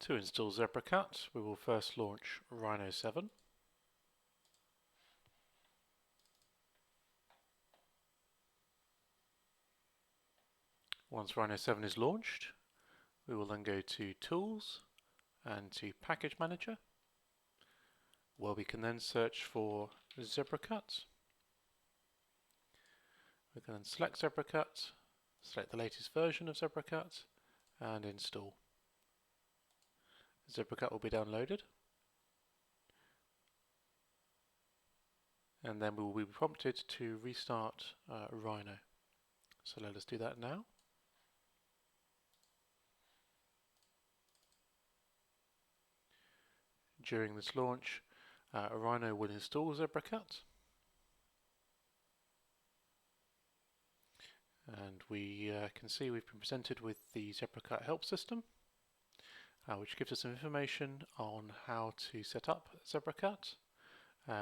To install ZebraCut, we will first launch Rhino7. Once Rhino7 is launched, we will then go to Tools and to Package Manager, where we can then search for ZebraCut. We can then select ZebraCut, select the latest version of ZebraCut, and install. ZebraCut will be downloaded, and then we will be prompted to restart Rhino. So let us do that now. During this launch, Rhino will install ZebraCut, and we can see we've been presented with the ZebraCut help system, which gives us some information on how to set up ZebraCut,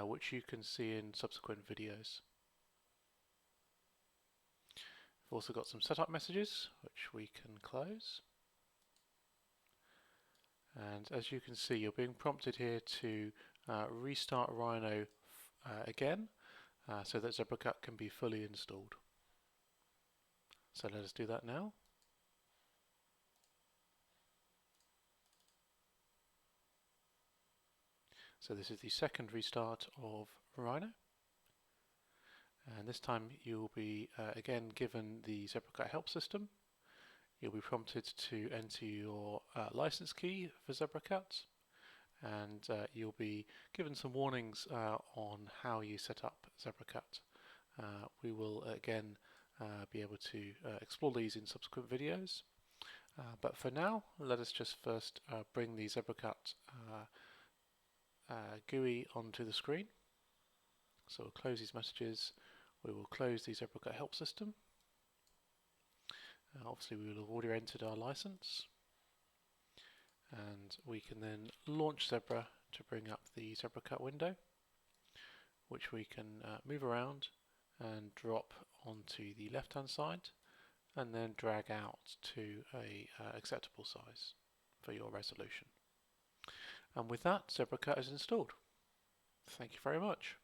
which you can see in subsequent videos. We've also got some setup messages, which we can close. And as you can see, you're being prompted here to restart Rhino again, so that ZebraCut can be fully installed. So let us do that now. So this is the second restart of Rhino. And this time you'll be again given the ZebraCut help system. You'll be prompted to enter your license key for ZebraCut, and you'll be given some warnings on how you set up ZebraCut. We will again be able to explore these in subsequent videos, but for now let us just first bring the ZebraCut GUI onto the screen. So we'll close these messages, we will close the ZebraCut help system. Obviously we will have already entered our license, and we can then launch Zebra to bring up the ZebraCut window, which we can move around and drop onto the left hand side and then drag out to a acceptable size for your resolution. And with that, ZebraCut is installed. Thank you very much.